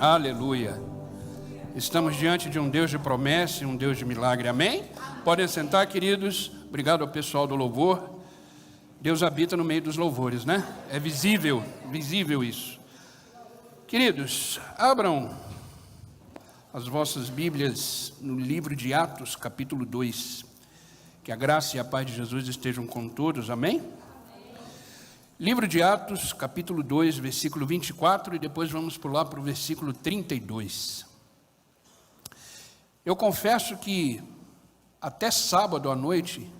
Aleluia. Estamos diante de um Deus de promessa e um Deus de milagre, amém? Podem sentar, queridos. Obrigado ao pessoal do louvor. Deus habita no meio dos louvores, né? É visível isso. Queridos, abram as vossas Bíblias no livro de Atos, capítulo 2. Que a graça e a paz de Jesus estejam com todos, amém? Livro de Atos, capítulo 2, versículo 24, e depois vamos pular para o versículo 32. Eu confesso que até sábado à noite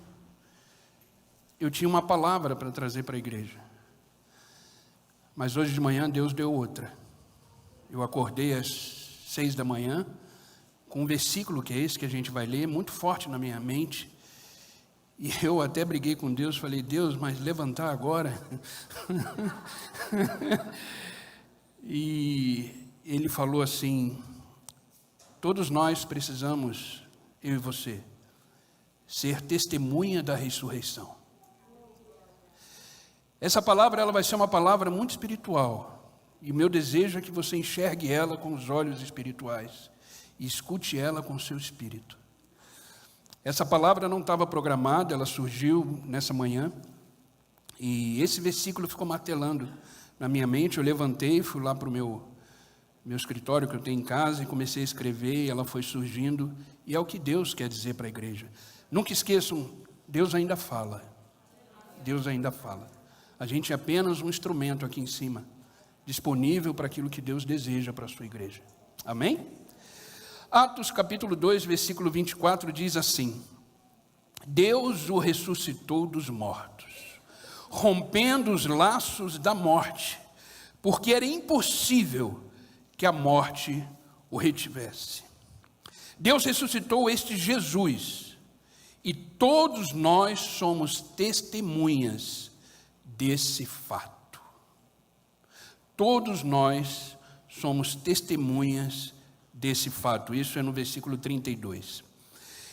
eu tinha uma palavra para trazer para a igreja. Mas hoje de manhã Deus deu outra. Eu acordei às 6 da manhã com um versículo que é esse que a gente vai ler, muito forte na minha mente. E eu até briguei com Deus, falei, Deus, mas levantar agora? E ele falou assim, todos nós precisamos, eu e você, ser testemunha da ressurreição. Essa palavra ela vai ser uma palavra muito espiritual. E o meu desejo é que você enxergue ela com os olhos espirituais e escute ela com o seu espírito. Essa palavra não estava programada, ela surgiu nessa manhã, e esse versículo ficou martelando na minha mente. Eu levantei, fui lá para o meu escritório que eu tenho em casa e comecei a escrever, e ela foi surgindo, e é o que Deus quer dizer para a igreja. Nunca esqueçam, Deus ainda fala. Deus ainda fala. A gente é apenas um instrumento aqui em cima, disponível para aquilo que Deus deseja para a sua igreja. Amém? Atos capítulo 2, versículo 24 diz assim: Deus o ressuscitou dos mortos, rompendo os laços da morte, porque era impossível que a morte o retivesse. Deus ressuscitou este Jesus, e todos nós somos testemunhas desse fato. Todos nós somos testemunhas desse fato. Isso é no versículo 32.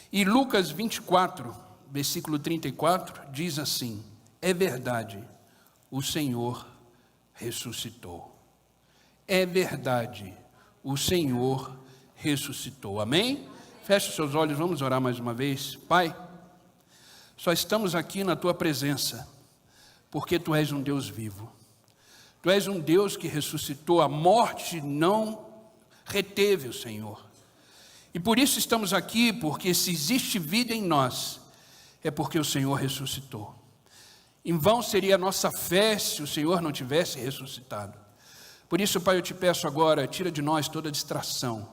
E Lucas 24, versículo 34, diz assim: é verdade, o Senhor ressuscitou. É verdade, o Senhor ressuscitou. Amém? Feche seus olhos, vamos orar mais uma vez. Pai, só estamos aqui na Tua presença, porque Tu és um Deus vivo. Tu és um Deus que ressuscitou. A morte não reteve o Senhor. E por isso estamos aqui, porque se existe vida em nós, é porque o Senhor ressuscitou. Em vão seria a nossa fé se o Senhor não tivesse ressuscitado. Por isso, Pai, eu te peço agora, tira de nós toda distração,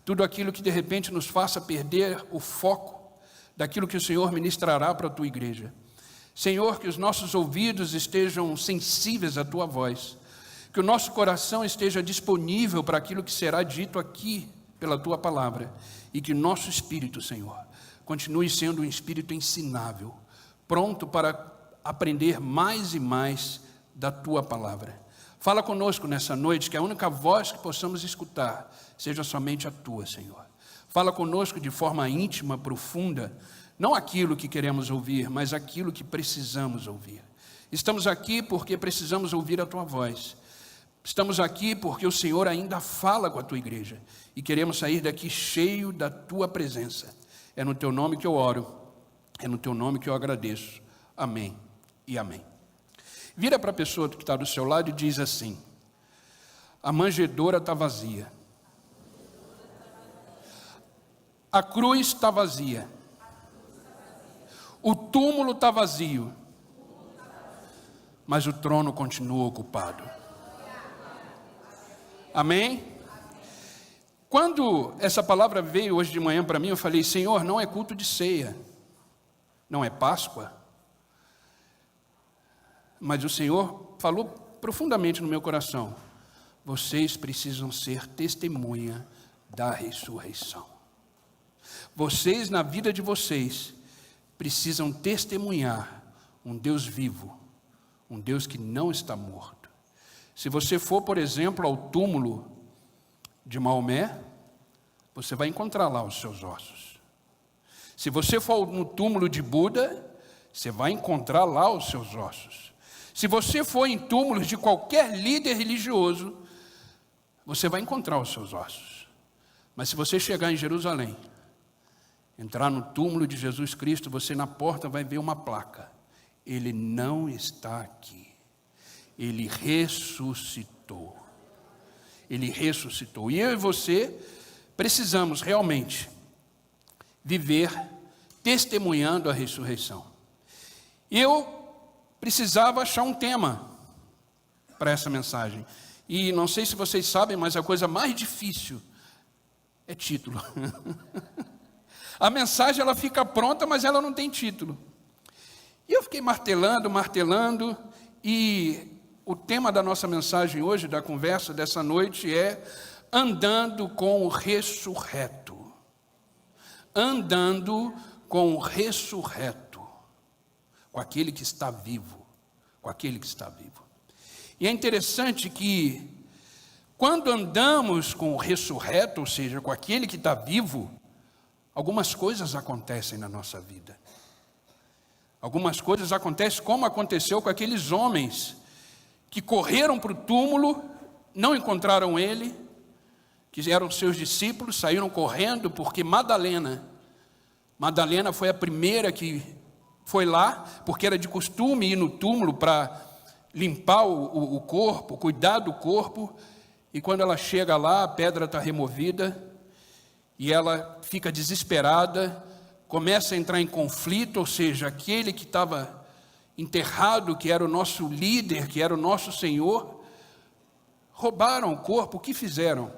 tudo aquilo que de repente nos faça perder o foco daquilo que o Senhor ministrará para a Tua igreja. Senhor, que os nossos ouvidos estejam sensíveis à Tua voz, que o nosso coração esteja disponível para aquilo que será dito aqui pela Tua palavra, e que nosso espírito, Senhor, continue sendo um espírito ensinável, pronto para aprender mais e mais da Tua palavra. Fala conosco nessa noite, que a única voz que possamos escutar seja somente a Tua, Senhor. Fala conosco de forma íntima, profunda, não aquilo que queremos ouvir, mas aquilo que precisamos ouvir. Estamos aqui porque precisamos ouvir a Tua voz. Estamos aqui porque o Senhor ainda fala com a Tua igreja e queremos sair daqui cheio da Tua presença. É no Teu nome que eu oro, é no Teu nome que eu agradeço. Amém e amém. Vira para a pessoa que está do seu lado e diz assim: a manjedoura está vazia, a cruz está vazia, o túmulo está vazio, mas o trono continua ocupado. Amém? Quando essa palavra veio hoje de manhã para mim, eu falei, Senhor, não é culto de ceia, não é Páscoa, mas o Senhor falou profundamente no meu coração, vocês precisam ser testemunha da ressurreição. Vocês, na vida de vocês, precisam testemunhar um Deus vivo, um Deus que não está morto. Se você for, por exemplo, ao túmulo de Maomé, você vai encontrar lá os seus ossos. Se você for no túmulo de Buda, você vai encontrar lá os seus ossos. Se você for em túmulos de qualquer líder religioso, você vai encontrar os seus ossos. Mas se você chegar em Jerusalém, entrar no túmulo de Jesus Cristo, você na porta vai ver uma placa. Ele não está aqui. Ele ressuscitou. Ele ressuscitou. E eu e você precisamos realmente viver testemunhando a ressurreição. Eu precisava achar um tema para essa mensagem. E não sei se vocês sabem, mas a coisa mais difícil é título. A mensagem ela fica pronta, mas ela não tem título. E eu fiquei martelando, e o tema da nossa mensagem hoje, da conversa dessa noite, é andando com o ressurreto. Andando com o ressurreto. Com aquele que está vivo. Com aquele que está vivo. E é interessante que, quando andamos com o ressurreto, ou seja, com aquele que está vivo, algumas coisas acontecem na nossa vida. Algumas coisas acontecem como aconteceu com aqueles homens que correram para o túmulo, não encontraram ele, que eram seus discípulos, saíram correndo, porque Madalena foi a primeira que foi lá, porque era de costume ir no túmulo para limpar o corpo, cuidar do corpo, e quando ela chega lá, a pedra está removida, e ela fica desesperada, começa a entrar em conflito, ou seja, aquele que estava enterrado, que era o nosso líder, que era o nosso Senhor, roubaram o corpo. O que fizeram?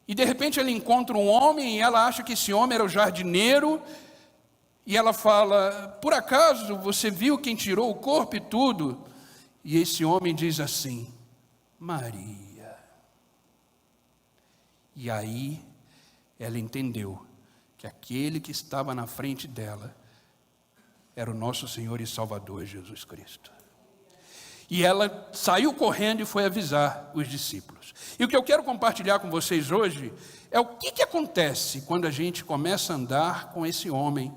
E de repente ela encontra um homem, e ela acha que esse homem era o jardineiro, e ela fala: por acaso você viu quem tirou o corpo e tudo? E esse homem diz assim: Maria. E aí ela entendeu que aquele que estava na frente dela era o nosso Senhor e Salvador Jesus Cristo. E ela saiu correndo e foi avisar os discípulos. E o que eu quero compartilhar com vocês hoje é o que acontece quando a gente começa a andar com esse homem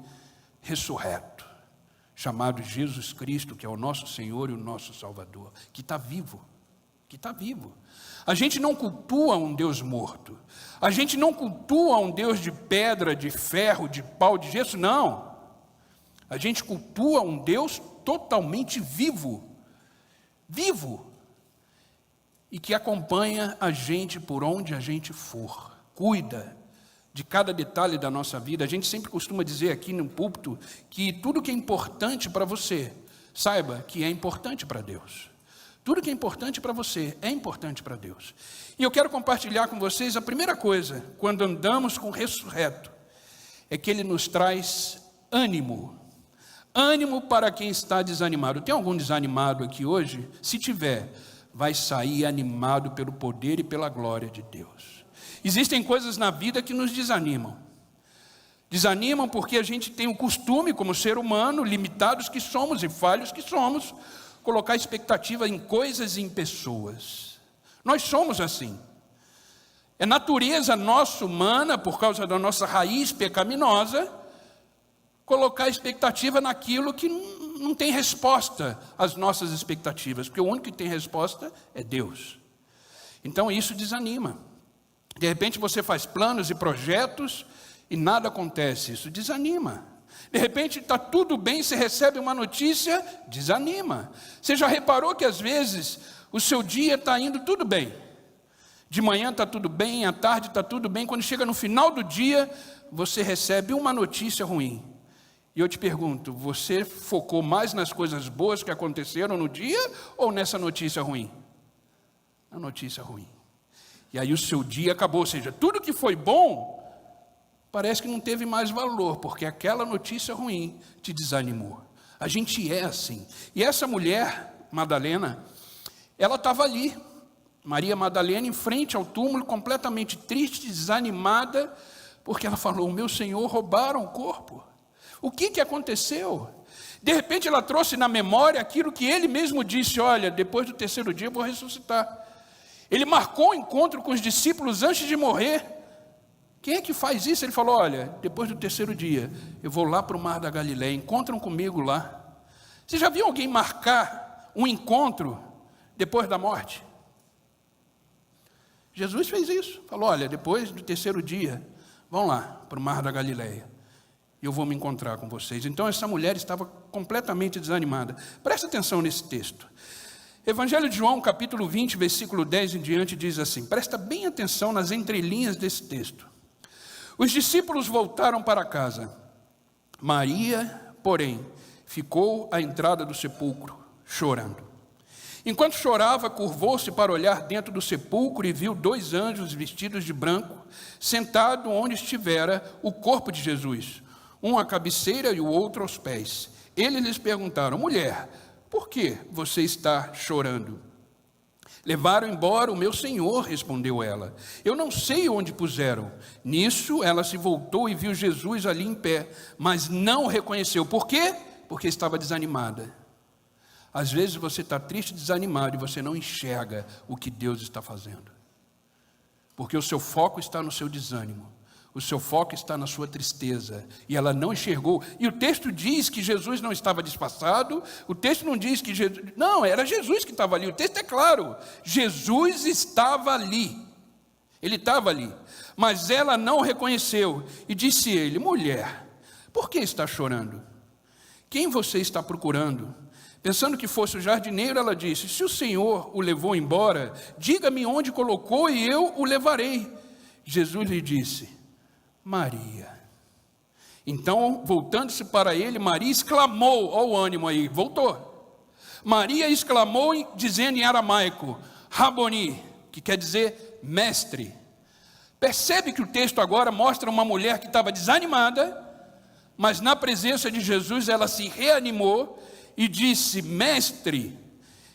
ressurreto, chamado Jesus Cristo, que é o nosso Senhor e o nosso Salvador, que está vivo, A gente não cultua um Deus morto, a gente não cultua um Deus de pedra, de ferro, de pau, de gesso, não. A gente cultua um Deus totalmente vivo, e que acompanha a gente por onde a gente for, cuida de cada detalhe da nossa vida. A gente sempre costuma dizer aqui no púlpito que tudo que é importante para você, saiba que é importante para Deus. Tudo que é importante para você é importante para Deus. E eu quero compartilhar com vocês a primeira coisa, quando andamos com o ressurreto, é que ele nos traz ânimo. Ânimo para quem está desanimado. Tem algum desanimado aqui hoje? Se tiver, vai sair animado pelo poder e pela glória de Deus. Existem coisas na vida que nos desanimam. Desanimam porque a gente tem o costume, como ser humano, limitados que somos e falhos que somos, colocar expectativa em coisas e em pessoas. Nós somos assim. É natureza nossa humana, por causa da nossa raiz pecaminosa, colocar expectativa naquilo que não tem resposta às nossas expectativas, porque o único que tem resposta é Deus. Então isso desanima. De repente você faz planos e projetos e nada acontece, isso desanima. De repente está tudo bem, você recebe uma notícia, desanima. Você já reparou que às vezes o seu dia está indo tudo bem? De manhã está tudo bem, à tarde está tudo bem, quando chega no final do dia, você recebe uma notícia ruim. E eu te pergunto, você focou mais nas coisas boas que aconteceram no dia ou nessa notícia ruim? Na notícia ruim. E aí o seu dia acabou, ou seja, tudo que foi bom parece que não teve mais valor, porque aquela notícia ruim te desanimou. A gente é assim. E essa mulher, Madalena, ela estava ali, Maria Madalena, em frente ao túmulo, completamente triste, desanimada, porque ela falou: o meu Senhor, roubaram o corpo. O que aconteceu? De repente ela trouxe na memória aquilo que ele mesmo disse: olha, depois do terceiro dia eu vou ressuscitar. Ele marcou o encontro com os discípulos antes de morrer. Quem é que faz isso? Ele falou: olha, depois do terceiro dia eu vou lá para o Mar da Galileia, encontram comigo lá. Você já viu alguém marcar um encontro depois da morte? Jesus fez isso. Falou, olha, depois do terceiro dia, vão lá para o Mar da Galileia. Eu vou me encontrar com vocês. Então essa mulher estava completamente desanimada. Presta atenção nesse texto. Evangelho de João, capítulo 20, versículo 10 em diante, diz assim, presta bem atenção nas entrelinhas desse texto. Os discípulos voltaram para casa. Maria, porém, ficou à entrada do sepulcro, chorando. Enquanto chorava, curvou-se para olhar dentro do sepulcro e viu 2 anjos vestidos de branco, sentado onde estivera o corpo de Jesus, um à cabeceira e o outro aos pés. Eles lhes perguntaram, mulher, por que você está chorando? Levaram embora o meu Senhor, respondeu ela. Eu não sei onde puseram. Nisso ela se voltou e viu Jesus ali em pé, mas não o reconheceu. Por quê? Porque estava desanimada. Às vezes você está triste, desanimado, e você não enxerga o que Deus está fazendo. Porque o seu foco está no seu desânimo. O seu foco está na sua tristeza, e ela não enxergou. E o texto diz que Jesus não estava disfarçado, o texto não diz que Jesus... Não, era Jesus que estava ali, o texto é claro. Jesus estava ali, ele estava ali. Mas ela não o reconheceu, e disse ele, mulher, por que está chorando? Quem você está procurando? Pensando que fosse o jardineiro, ela disse, se o Senhor o levou embora, diga-me onde colocou e eu o levarei. Jesus lhe disse, Maria. Então, voltando-se para ele, Maria exclamou, olha o ânimo aí, voltou. Maria exclamou, dizendo em aramaico, Raboni, que quer dizer mestre. Percebe que o texto agora mostra uma mulher que estava desanimada, mas na presença de Jesus ela se reanimou e disse, mestre.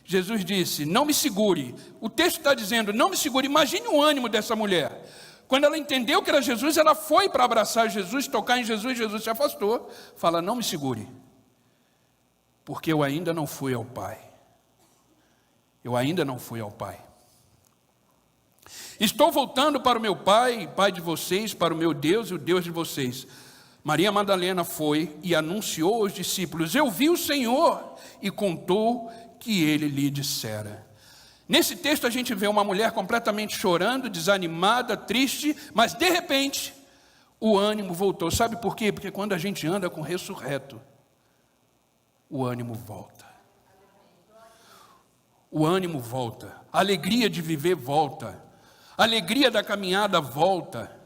Jesus disse, não me segure. O texto está dizendo, não me segure. Imagine o ânimo dessa mulher. Quando ela entendeu que era Jesus, ela foi para abraçar Jesus, tocar em Jesus, Jesus se afastou. Fala, não me segure, porque eu ainda não fui ao Pai. Eu ainda não fui ao Pai. Estou voltando para o meu Pai, Pai de vocês, para o meu Deus e o Deus de vocês. Maria Madalena foi e anunciou aos discípulos, eu vi o Senhor, e contou que ele lhe dissera. Nesse texto a gente vê uma mulher completamente chorando, desanimada, triste, mas de repente o ânimo voltou. Sabe por quê? Porque quando a gente anda com o ressurreto, o ânimo volta. O ânimo volta, a alegria de viver volta, a alegria da caminhada volta.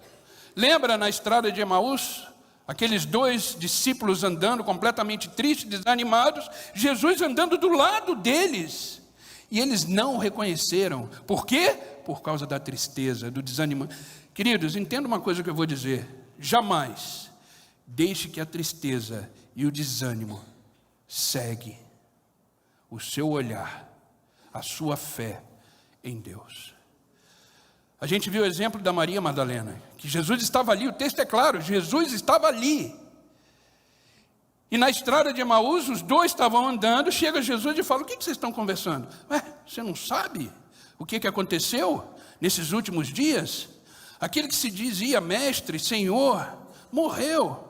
Lembra na estrada de Emaús? Aqueles 2 discípulos andando completamente tristes, desanimados, Jesus andando do lado deles. E eles não o reconheceram. Por quê? Por causa da tristeza, do desânimo. Queridos, entenda uma coisa que eu vou dizer. Jamais deixe que a tristeza e o desânimo segue o seu olhar, a sua fé em Deus. A gente viu o exemplo da Maria Madalena, que Jesus estava ali, o texto é claro, Jesus estava ali. E na estrada de Emaús, os 2 estavam andando, chega Jesus e fala, o que vocês estão conversando? Ué, você não sabe o que aconteceu nesses últimos dias? Aquele que se dizia mestre, Senhor, morreu.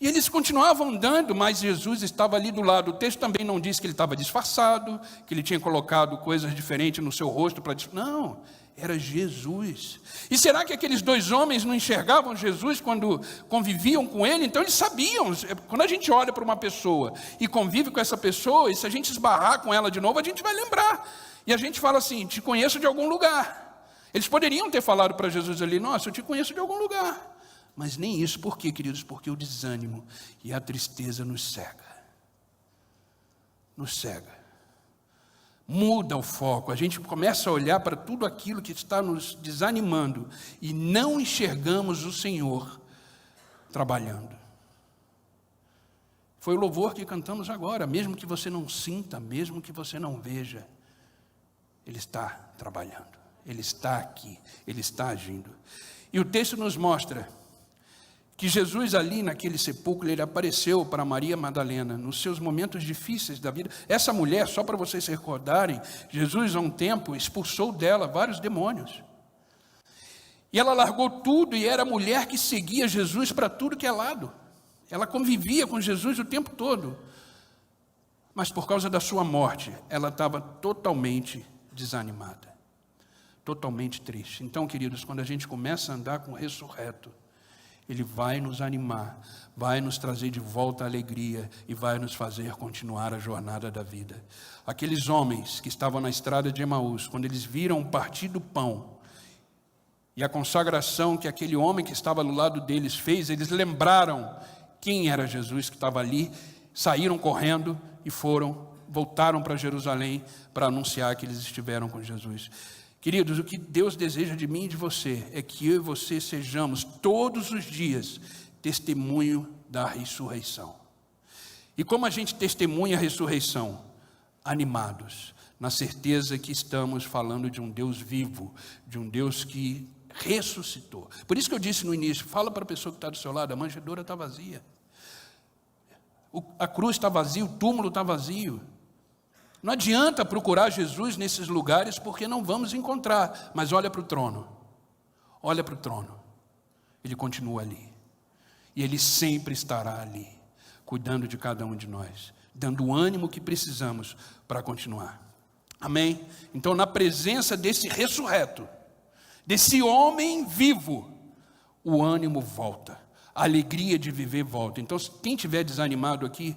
E eles continuavam andando, mas Jesus estava ali do lado. O texto também não diz que ele estava disfarçado, que ele tinha colocado coisas diferentes no seu rosto para... Não, era Jesus. E será que aqueles 2 homens não enxergavam Jesus quando conviviam com ele? Então eles sabiam. Quando a gente olha para uma pessoa e convive com essa pessoa, e se a gente esbarrar com ela de novo, a gente vai lembrar. E a gente fala assim, te conheço de algum lugar. Eles poderiam ter falado para Jesus ali, nossa, eu te conheço de algum lugar. Mas nem isso. Por quê, queridos? Porque o desânimo e a tristeza nos cega. Nos cega. Muda o foco, a gente começa a olhar para tudo aquilo que está nos desanimando e não enxergamos o Senhor trabalhando. Foi o louvor que cantamos agora, mesmo que você não sinta, mesmo que você não veja, Ele está trabalhando, Ele está aqui, Ele está agindo. E o texto nos mostra que Jesus ali naquele sepulcro, ele apareceu para Maria Madalena, nos seus momentos difíceis da vida. Essa mulher, só para vocês se recordarem, Jesus há um tempo expulsou dela vários demônios. E ela largou tudo e era a mulher que seguia Jesus para tudo que é lado. Ela convivia com Jesus o tempo todo. Mas por causa da sua morte, ela estava totalmente desanimada. totalmente triste. Então, queridos, quando a gente começa a andar com o ressurreto, Ele vai nos animar, vai nos trazer de volta a alegria e vai nos fazer continuar a jornada da vida. Aqueles homens que estavam na estrada de Emaús, quando eles viram o partir do pão e a consagração que aquele homem que estava do lado deles fez, eles lembraram quem era Jesus que estava ali, saíram correndo e voltaram para Jerusalém para anunciar que eles estiveram com Jesus. Queridos, o que Deus deseja de mim e de você é que eu e você sejamos todos os dias testemunho da ressurreição. E como a gente testemunha a ressurreição? Animados, na certeza que estamos falando de um Deus vivo, de um Deus que ressuscitou. Por isso que eu disse no início, fala para a pessoa que está do seu lado, a manjedoura está vazia. A cruz está vazia, o túmulo está vazio. Não adianta procurar Jesus nesses lugares, porque não vamos encontrar. Mas olha para o trono. Olha para o trono. Ele continua ali. E Ele sempre estará ali, cuidando de cada um de nós, dando o ânimo que precisamos para continuar. Amém? Então, na presença desse ressurreto, desse homem vivo, o ânimo volta. A alegria de viver volta. Então, quem estiver desanimado aqui,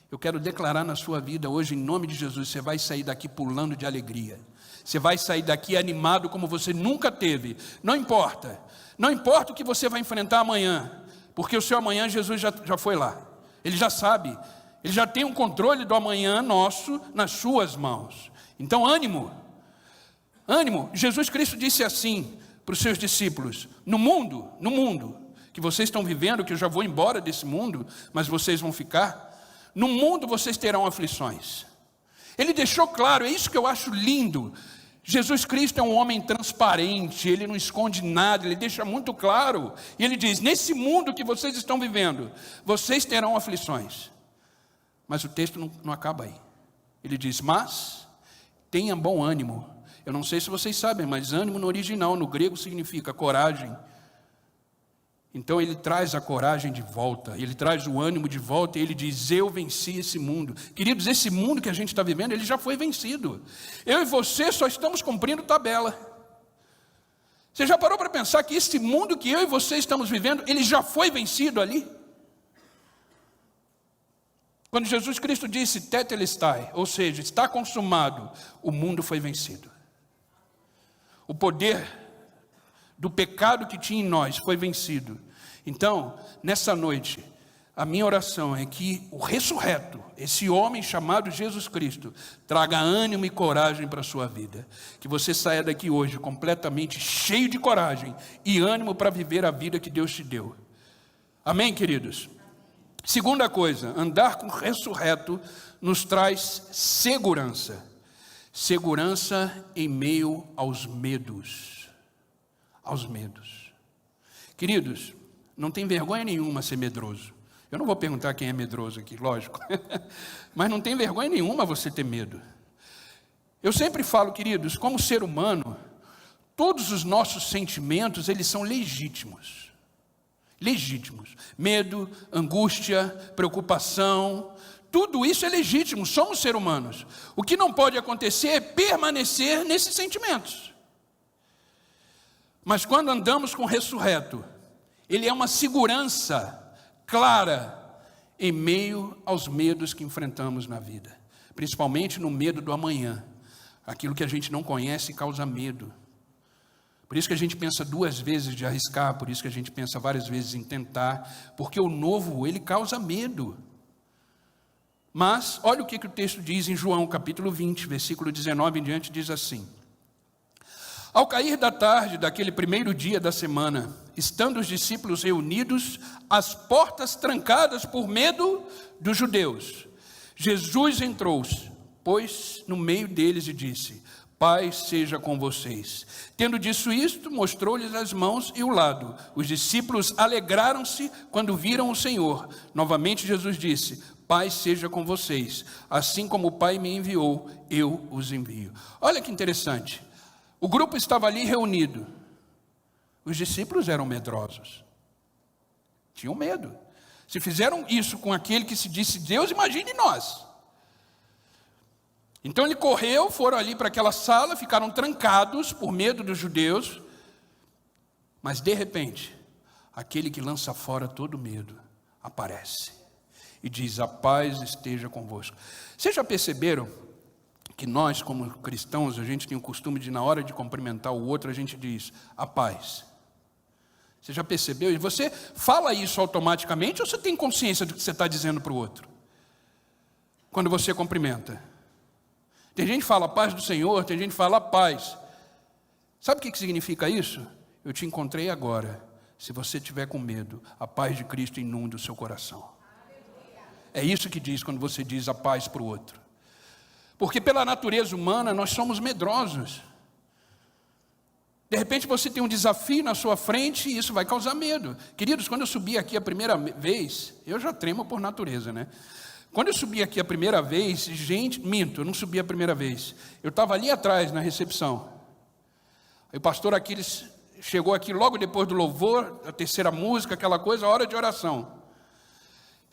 eu quero declarar na sua vida hoje, em nome de Jesus, você vai sair daqui pulando de alegria. Você vai sair daqui animado como você nunca teve. Não importa. Não importa o que você vai enfrentar amanhã. Porque o seu amanhã, Jesus já foi lá. Ele já sabe. Ele já tem um controle do amanhã nosso nas suas mãos. Então, ânimo. Ânimo. Jesus Cristo disse assim para os seus discípulos: no mundo que vocês estão vivendo, que eu já vou embora desse mundo, mas vocês vão ficar. No mundo vocês terão aflições. Ele deixou claro, é isso que eu acho lindo. Jesus Cristo é um homem transparente, Ele não esconde nada, Ele deixa muito claro. E Ele diz, nesse mundo que vocês estão vivendo, vocês terão aflições. Mas o texto não acaba aí. Ele diz, mas tenha bom ânimo. Eu não sei se vocês sabem, mas ânimo no original, no grego, significa coragem. Então Ele traz a coragem de volta, Ele traz o ânimo de volta e Ele diz, eu venci esse mundo. Queridos, esse mundo que a gente está vivendo, ele já foi vencido. Eu e você só estamos cumprindo tabela. Você já parou para pensar que esse mundo que eu e você estamos vivendo, ele já foi vencido ali? Quando Jesus Cristo disse, tetelestai, ou seja, está consumado, o mundo foi vencido. O poder do pecado que tinha em nós foi vencido. Então, nessa noite, a minha oração é que o ressurreto, esse homem chamado Jesus Cristo, traga ânimo e coragem para a sua vida. Que você saia daqui hoje completamente cheio de coragem e ânimo para viver a vida que Deus te deu. Amém, queridos? Segunda coisa, andar com o ressurreto nos traz segurança. Segurança em meio aos medos. Aos medos. Queridos, não tem vergonha nenhuma ser medroso. Eu não vou perguntar quem é medroso aqui, lógico. Mas não tem vergonha nenhuma você ter medo. Eu sempre falo, queridos, como ser humano, todos os nossos sentimentos, eles são legítimos. Legítimos. Medo, angústia, preocupação, tudo isso é legítimo, somos seres humanos. O que não pode acontecer é permanecer nesses sentimentos. Mas quando andamos com o ressurreto, ele é uma segurança clara em meio aos medos que enfrentamos na vida. Principalmente no medo do amanhã. Aquilo que a gente não conhece causa medo. Por isso que a gente pensa duas vezes de arriscar, por isso que a gente pensa várias vezes em tentar, porque o novo, ele causa medo. Mas, olha o que o texto diz em João, capítulo 20, versículo 19 em diante, diz assim: ao cair da tarde daquele primeiro dia da semana, estando os discípulos reunidos, as portas trancadas por medo dos judeus, Jesus entrou, pôs no meio deles e disse: paz seja com vocês. Tendo dito isto, mostrou-lhes as mãos e o lado. Os discípulos alegraram-se quando viram o Senhor. Novamente Jesus disse: paz seja com vocês. Assim como o Pai me enviou, eu os envio. Olha que interessante. O grupo estava ali reunido. Os discípulos eram medrosos. Tinham medo. Se fizeram isso com aquele que se disse Deus, imagine nós. Então ele correu, foram ali para aquela sala, ficaram trancados por medo dos judeus, mas de repente, aquele que lança fora todo medo aparece e diz: a paz esteja convosco. Vocês já perceberam que nós, como cristãos, a gente tem o costume de, na hora de cumprimentar o outro, a gente diz: a paz. Você já percebeu? E você fala isso automaticamente ou você tem consciência do que você está dizendo para o outro? Quando você cumprimenta. Tem gente que fala a paz do Senhor, tem gente que fala a paz. Sabe o que significa isso? Eu te encontrei agora. Se você tiver com medo, a paz de Cristo inunde o seu coração. É isso que diz quando você diz a paz para o outro. Porque pela natureza humana nós somos medrosos. De repente você tem um desafio na sua frente e isso vai causar medo. Queridos, quando eu subi aqui a primeira vez, eu já tremo por natureza, né? Quando eu subi aqui a primeira vez, eu não subi a primeira vez. Eu estava ali atrás, na recepção. Aí o pastor Aquiles chegou aqui logo depois do louvor, a terceira música, aquela coisa, a hora de oração.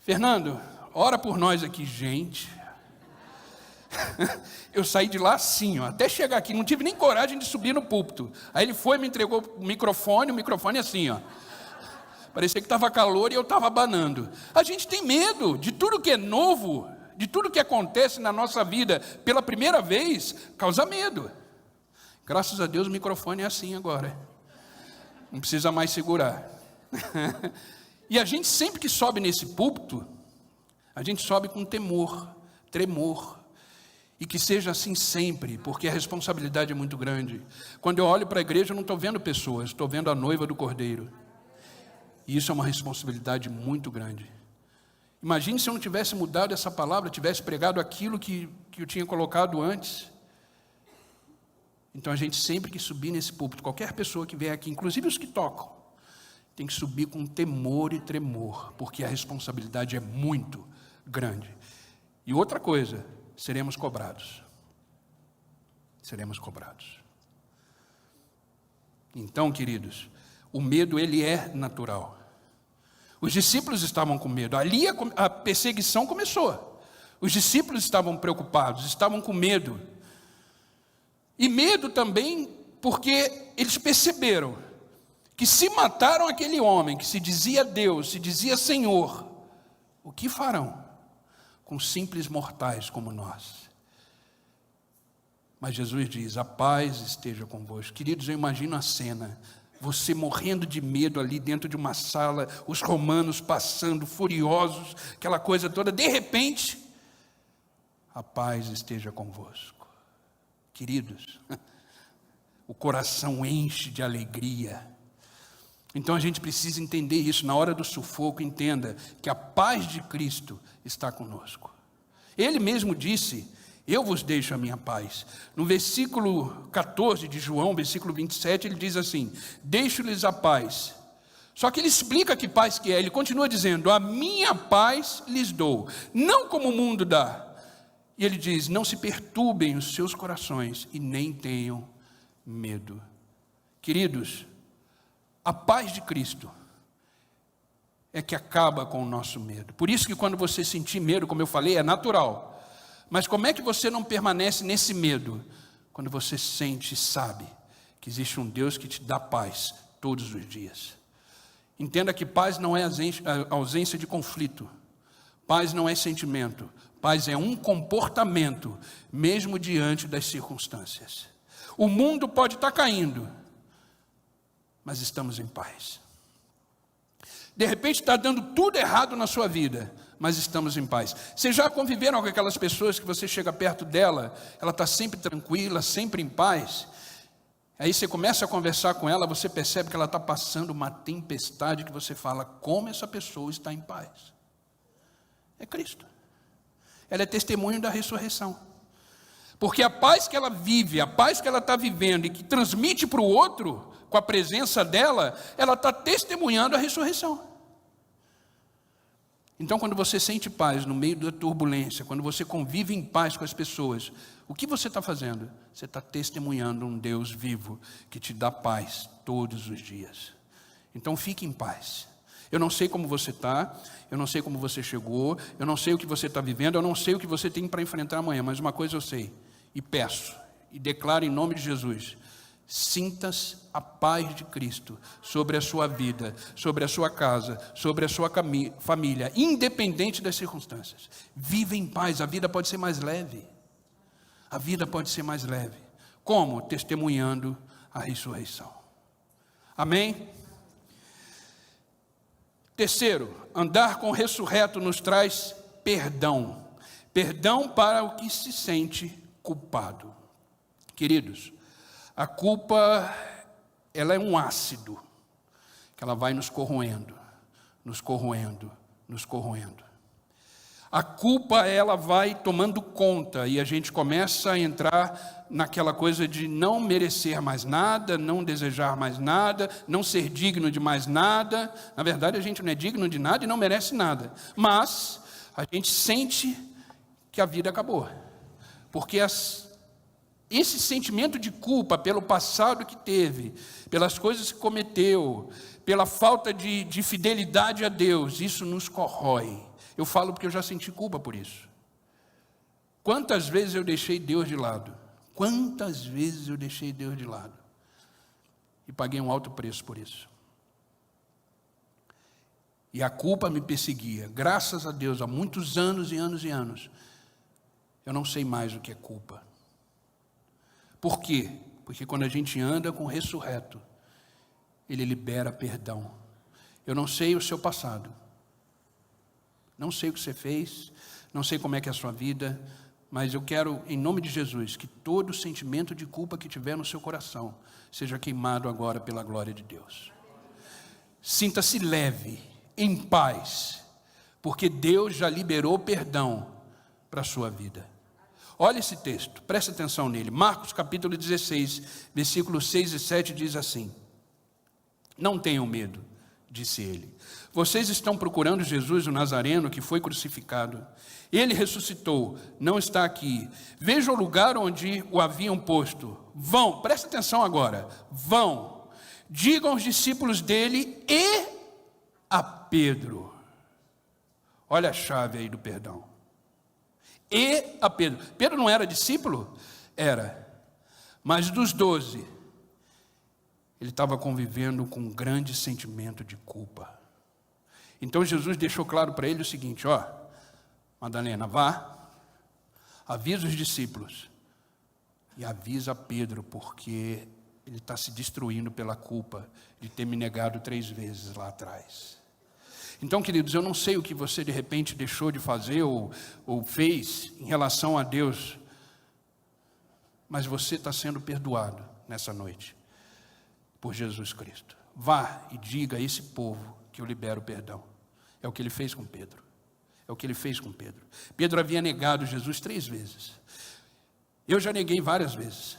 Fernando, ora por nós aqui, gente. Eu saí de lá assim, ó, até chegar aqui, não tive nem coragem de subir no púlpito. Aí ele foi e me entregou o microfone assim, ó. Parecia que estava calor e eu estava abanando. A gente tem medo de tudo que é novo, de tudo que acontece na nossa vida pela primeira vez, causa medo. Graças a Deus o microfone é assim agora. Não precisa mais segurar. E a gente sempre que sobe nesse púlpito, a gente sobe com temor, tremor. E que seja assim sempre, porque a responsabilidade é muito grande. Quando eu olho para a igreja, eu não estou vendo pessoas, estou vendo a noiva do Cordeiro. E isso é uma responsabilidade muito grande. Imagine se eu não tivesse mudado essa palavra, tivesse pregado aquilo que eu tinha colocado antes. Então a gente sempre que subir nesse púlpito, qualquer pessoa que vier aqui, inclusive os que tocam, tem que subir com temor e tremor, porque a responsabilidade é muito grande. E outra coisa, seremos cobrados. Seremos cobrados. Então, queridos, o medo ele é natural. Os discípulos estavam com medo. Ali a perseguição começou. Os discípulos estavam preocupados, estavam com medo. E medo também porque eles perceberam que se mataram aquele homem que se dizia Deus, se dizia Senhor, o que farão com simples mortais como nós? Mas Jesus diz: a paz esteja convosco. Queridos, eu imagino a cena. Você morrendo de medo ali dentro de uma sala, os romanos passando furiosos, aquela coisa toda, de repente, a paz esteja convosco. Queridos, o coração enche de alegria. Então a gente precisa entender isso, na hora do sufoco, entenda que a paz de Cristo está conosco. Ele mesmo disse: eu vos deixo a minha paz. No versículo 14 de João, versículo 27, ele diz assim: deixo-lhes a paz. Só que ele explica que paz que é. Ele continua dizendo: a minha paz lhes dou, não como o mundo dá. E ele diz: não se perturbem os seus corações e nem tenham medo. Queridos, a paz de Cristo é que acaba com o nosso medo. Por isso que quando você sentir medo, como eu falei, é natural. Mas como é que você não permanece nesse medo? Quando você sente e sabe que existe um Deus que te dá paz todos os dias. Entenda que paz não é ausência de conflito. Paz não é sentimento. Paz é um comportamento, mesmo diante das circunstâncias. O mundo pode estar caindo, mas estamos em paz. De repente está dando tudo errado na sua vida, mas estamos em paz. Vocês já conviveram com aquelas pessoas que você chega perto dela, ela está sempre tranquila, sempre em paz? Aí você começa a conversar com ela, você percebe que ela está passando uma tempestade que você fala: como essa pessoa está em paz? É Cristo. Ela é testemunho da ressurreição. Porque a paz que ela vive, a paz que ela está vivendo e que transmite para o outro, com a presença dela, ela está testemunhando a ressurreição. Então, quando você sente paz no meio da turbulência, quando você convive em paz com as pessoas, o que você está fazendo? Você está testemunhando um Deus vivo que te dá paz todos os dias. Então, fique em paz. Eu não sei como você está, eu não sei como você chegou, eu não sei o que você está vivendo, eu não sei o que você tem para enfrentar amanhã, mas uma coisa eu sei, e peço, e declaro em nome de Jesus: sinta-se a paz de Cristo sobre a sua vida, sobre a sua casa, sobre a sua família, independente das circunstâncias. Viva em paz, a vida pode ser mais leve. A vida pode ser mais leve. Como? Testemunhando a ressurreição. Amém? Terceiro, andar com o ressurreto nos traz perdão. Perdão para o que se sente culpado. Queridos, a culpa, ela é um ácido, que ela vai nos corroendo, nos corroendo, nos corroendo. A culpa, ela vai tomando conta e a gente começa a entrar naquela coisa de não merecer mais nada, não desejar mais nada, não ser digno de mais nada. Na verdade, a gente não é digno de nada e não merece nada. Mas a gente sente que a vida acabou. Porque esse sentimento de culpa pelo passado que teve, pelas coisas que cometeu, pela falta de fidelidade a Deus, isso nos corrói. Eu falo porque eu já senti culpa por isso. Quantas vezes eu deixei Deus de lado? Quantas vezes eu deixei Deus de lado? E paguei um alto preço por isso. E a culpa me perseguia. Graças a Deus, há muitos anos e anos e anos, eu não sei mais o que é culpa. Por quê? Porque quando a gente anda com o ressurreto, Ele libera perdão. Eu não sei o seu passado. Não sei o que você fez, não sei como é que é a sua vida, mas eu quero, em nome de Jesus, que todo sentimento de culpa que tiver no seu coração seja queimado agora pela glória de Deus. Sinta-se leve, em paz, porque Deus já liberou perdão para a sua vida. Olha esse texto, preste atenção nele. Marcos capítulo 16, versículos 6 e 7 diz assim: não tenham medo, disse ele. Vocês estão procurando Jesus, o Nazareno, que foi crucificado. Ele ressuscitou, não está aqui. Vejam o lugar onde o haviam posto. Vão, presta atenção agora. Vão, digam aos discípulos dele e a Pedro. Olha a chave aí do perdão. E a Pedro. Pedro não era discípulo? Era. Mas dos 12, ele estava convivendo com um grande sentimento de culpa. Então Jesus deixou claro para ele o seguinte: ó, Madalena, vá, avisa os discípulos e avisa Pedro, porque ele está se destruindo pela culpa de ter me negado 3 vezes lá atrás. Então, queridos, eu não sei o que você de repente deixou de fazer ou fez em relação a Deus, mas você está sendo perdoado nessa noite por Jesus Cristo. Vá e diga a esse povo que eu libero o perdão. É o que ele fez com Pedro. É o que ele fez com Pedro. Pedro havia negado Jesus 3 vezes. Eu já neguei várias vezes.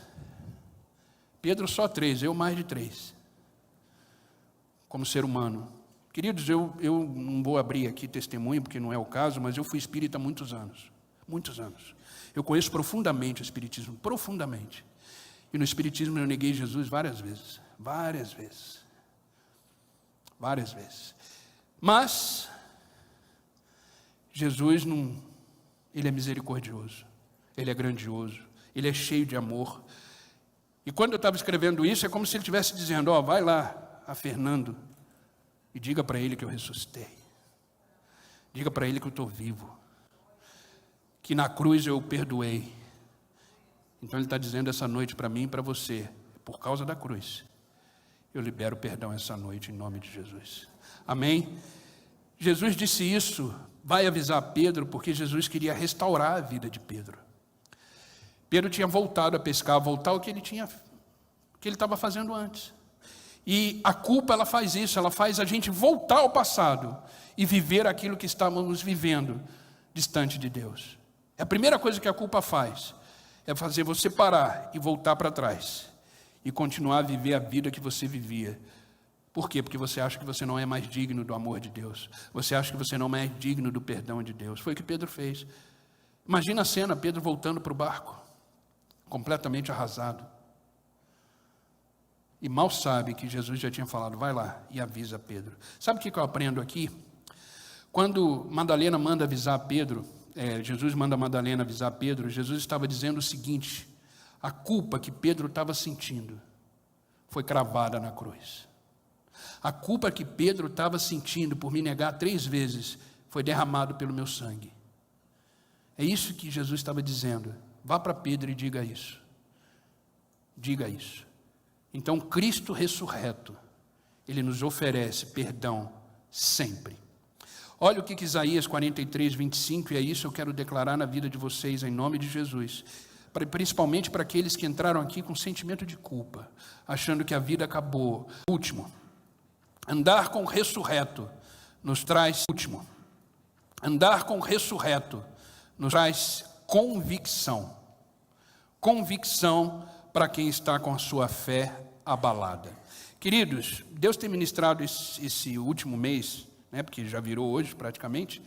Pedro só 3, eu mais de 3. Como ser humano. Queridos, eu não vou abrir aqui testemunho, porque não é o caso, mas eu fui espírita há muitos anos. Muitos anos. Eu conheço profundamente o espiritismo, profundamente. E no espiritismo eu neguei Jesus várias vezes. Várias vezes. Várias vezes. Mas Jesus ele é misericordioso, ele é grandioso, ele é cheio de amor. E quando eu estava escrevendo isso, é como se ele estivesse dizendo: ó, vai lá a Fernando e diga para ele que eu ressuscitei. Diga para ele que eu estou vivo, que na cruz eu o perdoei. Então ele está dizendo essa noite para mim e para você: por causa da cruz, eu libero perdão essa noite em nome de Jesus. Amém? Jesus disse isso, vai avisar Pedro, porque Jesus queria restaurar a vida de Pedro. Pedro tinha voltado a pescar, voltar ao que ele estava fazendo antes. E a culpa, ela faz isso, ela faz a gente voltar ao passado e viver aquilo que estávamos vivendo distante de Deus. A primeira coisa que a culpa faz é fazer você parar e voltar para trás e continuar a viver a vida que você vivia. Por quê? Porque você acha que você não é mais digno do amor de Deus. Você acha que você não é mais digno do perdão de Deus. Foi o que Pedro fez. Imagina a cena, Pedro voltando para o barco, completamente arrasado. E mal sabe que Jesus já tinha falado, vai lá e avisa Pedro. Sabe o que eu aprendo aqui? Quando Madalena manda avisar Pedro, Jesus manda Madalena avisar Pedro, Jesus estava dizendo o seguinte: a culpa que Pedro estava sentindo foi cravada na cruz. A culpa que Pedro estava sentindo por me negar 3 vezes foi derramado pelo meu sangue. É isso que Jesus estava dizendo. Vá para Pedro e diga isso. Diga isso. Então, Cristo ressurreto, Ele nos oferece perdão sempre. Olha o que Isaías 43, 25, e é isso que eu quero declarar na vida de vocês, em nome de Jesus. Principalmente para aqueles que entraram aqui com sentimento de culpa, achando que a vida acabou. Último, andar com o ressurreto nos traz, andar com o ressurreto nos traz convicção. Convicção para quem está com a sua fé abalada. Queridos, Deus tem ministrado esse último mês, porque já virou hoje praticamente,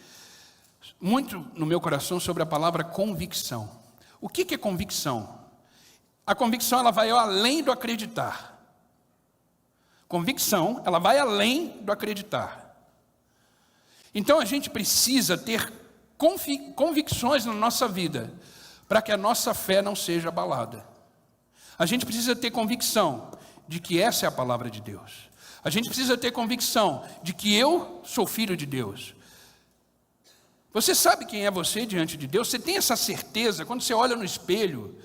muito no meu coração sobre a palavra convicção. O que é convicção? A convicção, ela vai além do acreditar. Convicção, ela vai além do acreditar. Então a gente precisa ter convicções na nossa vida, para que a nossa fé não seja abalada. A gente precisa ter convicção de que essa é a palavra de Deus. A gente precisa ter convicção de que eu sou filho de Deus. Você sabe quem é você diante de Deus? Você tem essa certeza quando você olha no espelho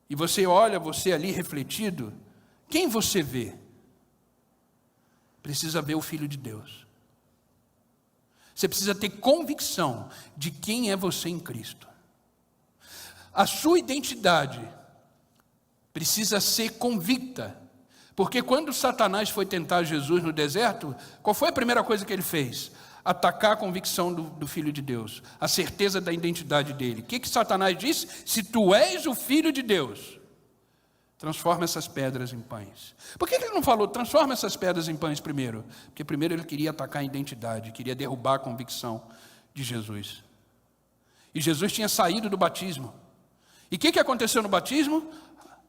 e você olha você ali refletido, quem você vê? Precisa ver o Filho de Deus. Você precisa ter convicção de quem é você em Cristo. A sua identidade precisa ser convicta. Porque quando Satanás foi tentar Jesus no deserto, qual foi a primeira coisa que ele fez? Atacar a convicção do Filho de Deus, a certeza da identidade dele. O que Satanás disse? Se tu és o Filho de Deus, transforma essas pedras em pães. Por que ele não falou, transforma essas pedras em pães primeiro? Porque primeiro ele queria atacar a identidade, queria derrubar a convicção de Jesus. E Jesus tinha saído do batismo. E o que aconteceu no batismo?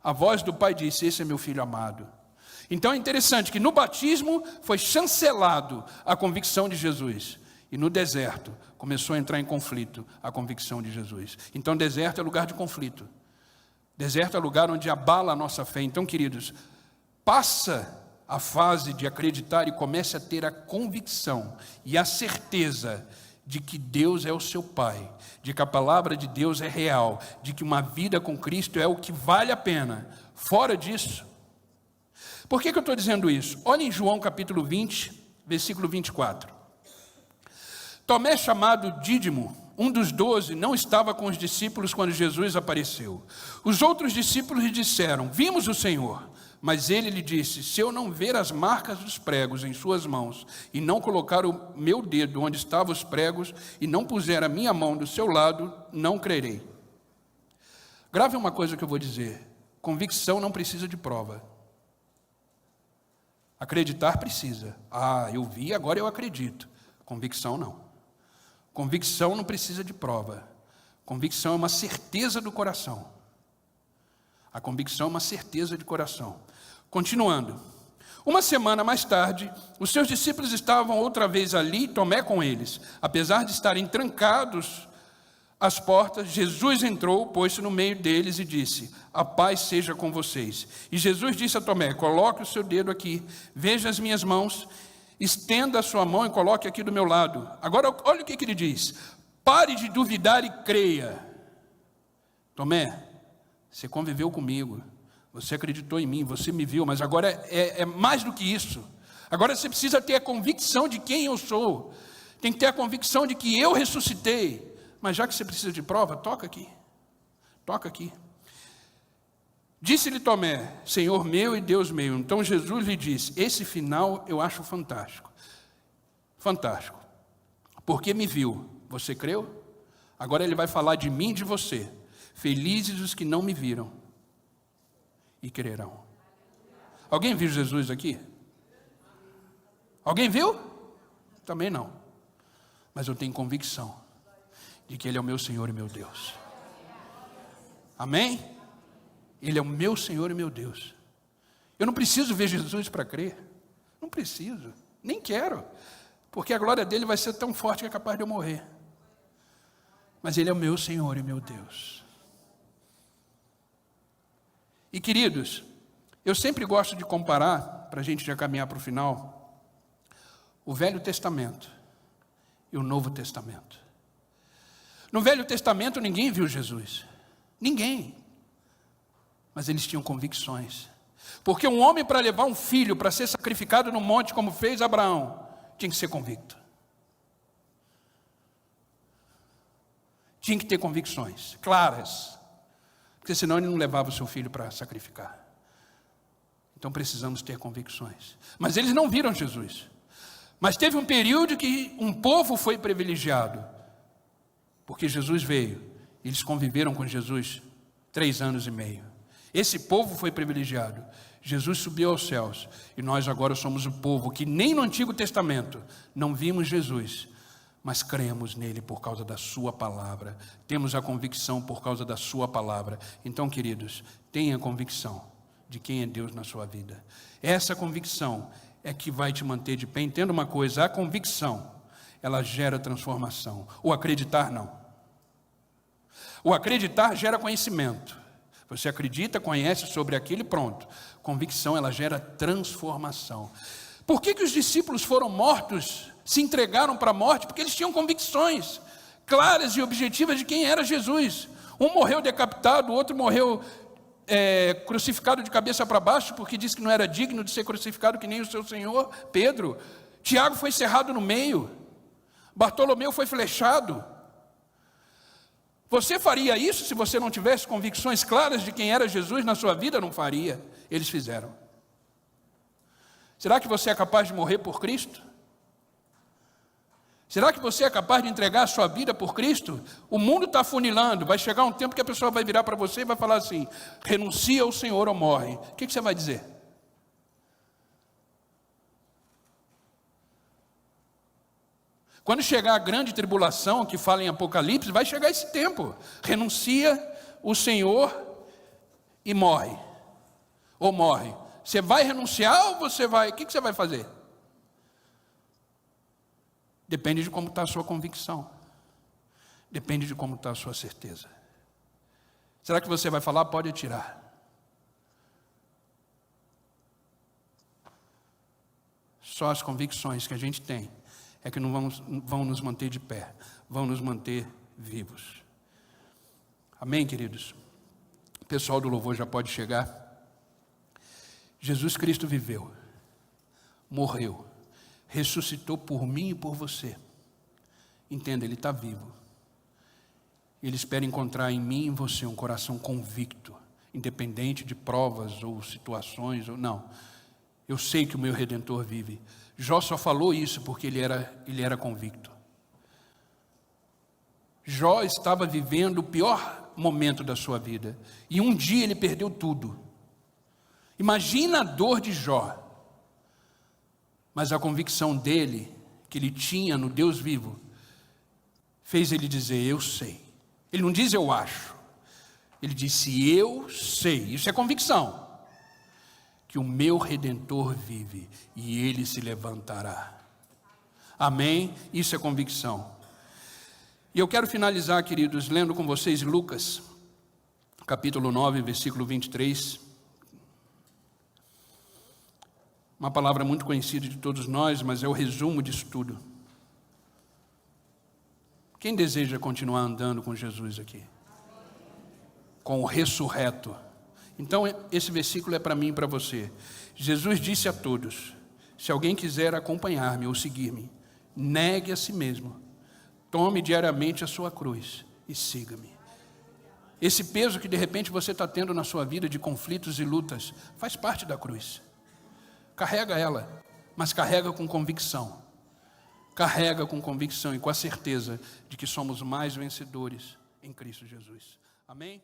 A voz do Pai disse, esse é meu Filho amado. Então é interessante que no batismo foi chancelado a convicção de Jesus. E no deserto começou a entrar em conflito a convicção de Jesus. Então deserto é lugar de conflito. Deserto é lugar onde abala a nossa fé. Então, queridos, passa a fase de acreditar e comece a ter a convicção e a certeza de que Deus é o seu Pai, de que a palavra de Deus é real, de que uma vida com Cristo é o que vale a pena. Fora disso, por que eu estou dizendo isso? Olha em João capítulo 20, versículo 24. Tomé, chamado Dídimo, um dos 12, não estava com os discípulos quando Jesus apareceu. Os outros discípulos lhe disseram, vimos o Senhor. Mas ele lhe disse, se eu não ver as marcas dos pregos em suas mãos, e não colocar o meu dedo onde estavam os pregos, e não puser a minha mão do seu lado, não crerei. Grave uma coisa que eu vou dizer, convicção não precisa de prova. Acreditar precisa. Eu vi, agora eu acredito. Convicção não. Convicção não precisa de prova. Convicção é uma certeza do coração. A convicção é uma certeza de coração. Continuando. Uma semana mais tarde, os seus discípulos estavam outra vez ali, Tomé com eles. Apesar de estarem trancados as portas, Jesus entrou, pôs-se no meio deles e disse, a paz seja com vocês. E Jesus disse a Tomé, coloque o seu dedo aqui, veja as minhas mãos, estenda a sua mão e coloque aqui do meu lado. Agora, olha o que ele diz, pare de duvidar e creia. Tomé, você conviveu comigo, você acreditou em mim, você me viu, mas agora é mais do que isso. Agora você precisa ter a convicção de quem eu sou, tem que ter a convicção de que eu ressuscitei. Mas já que você precisa de prova, toca aqui. Toca aqui. Disse-lhe Tomé, Senhor meu e Deus meu. Então Jesus lhe disse, esse final eu acho fantástico. Fantástico. Porque me viu. Você creu? Agora ele vai falar de mim e de você. Felizes os que não me viram e crerão. Alguém viu Jesus aqui? Alguém viu? Também não. Mas eu tenho convicção de que Ele é o meu Senhor e meu Deus. Amém? Ele é o meu Senhor e meu Deus. Eu não preciso ver Jesus para crer. Não preciso, nem quero. Porque a glória dele vai ser tão forte que é capaz de eu morrer. Mas ele é o meu Senhor e meu Deus. E queridos, eu sempre gosto de comparar, para a gente já caminhar para o final, o Velho Testamento e o Novo Testamento. No Velho Testamento ninguém viu Jesus. Ninguém. Mas eles tinham convicções. Porque um homem, para levar um filho para ser sacrificado no monte, como fez Abraão, tinha que ser convicto. Tinha que ter convicções claras. Porque senão ele não levava o seu filho para sacrificar. Então precisamos ter convicções. Mas eles não viram Jesus. Mas teve um período que um povo foi privilegiado. Porque Jesus veio. Eles conviveram com Jesus 3 anos e meio. Esse povo foi privilegiado. Jesus subiu aos céus. E nós agora somos o povo que nem no Antigo Testamento não vimos Jesus, mas cremos nele por causa da sua palavra. Temos a convicção por causa da sua palavra. Então, queridos, tenha convicção de quem é Deus na sua vida. Essa convicção é que vai te manter de pé. Entenda uma coisa, a convicção, ela gera transformação. O acreditar, não. O acreditar gera conhecimento. Você acredita, conhece sobre aquilo e pronto. Convicção, ela gera transformação. Por que os discípulos foram mortos, se entregaram para a morte? Porque eles tinham convicções claras e objetivas de quem era Jesus. Um morreu decapitado, o outro morreu crucificado de cabeça para baixo, porque disse que não era digno de ser crucificado que nem o seu Senhor, Pedro. Tiago foi cerrado no meio. Bartolomeu foi flechado. Você faria isso se você não tivesse convicções claras de quem era Jesus na sua vida? Não faria. Eles fizeram. Será que você é capaz de morrer por Cristo? Será que você é capaz de entregar a sua vida por Cristo? O mundo está afunilando. Vai chegar um tempo que a pessoa vai virar para você e vai falar assim: renuncia ao Senhor ou morre. O que você vai dizer? Quando chegar a grande tribulação, que fala em Apocalipse, vai chegar esse tempo. Renuncia o Senhor e morre. Ou morre. Você vai renunciar ou você vai... O que você vai fazer? Depende de como está a sua convicção. Depende de como está a sua certeza. Será que você vai falar, pode atirar? Só as convicções que a gente tem é que não vão nos manter de pé, vão nos manter vivos. Amém, queridos? O pessoal do louvor já pode chegar. Jesus Cristo viveu, morreu, ressuscitou por mim e por você. Entenda, Ele está vivo. Ele espera encontrar em mim e em você um coração convicto, independente de provas ou situações, ou não. Eu sei que o meu Redentor vive. Jó só falou isso porque ele era convicto. Jó estava vivendo o pior momento da sua vida. E um dia ele perdeu tudo. Imagina a dor de Jó. Mas a convicção dele, que ele tinha no Deus vivo, fez ele dizer, eu sei. Ele não diz eu acho. Ele disse, eu sei. Isso é convicção. Que o meu Redentor vive e Ele se levantará. Amém? Isso é convicção. E eu quero finalizar, queridos, lendo com vocês Lucas, capítulo 9, versículo 23. Uma palavra muito conhecida de todos nós, mas é o resumo disso tudo. Quem deseja continuar andando com Jesus aqui? Com o ressurreto. Então, esse versículo é para mim e para você. Jesus disse a todos, se alguém quiser acompanhar-me ou seguir-me, negue a si mesmo, tome diariamente a sua cruz e siga-me. Esse peso que de repente você está tendo na sua vida de conflitos e lutas, faz parte da cruz. Carrega ela, mas carrega com convicção. Carrega com convicção e com a certeza de que somos mais vencedores em Cristo Jesus. Amém?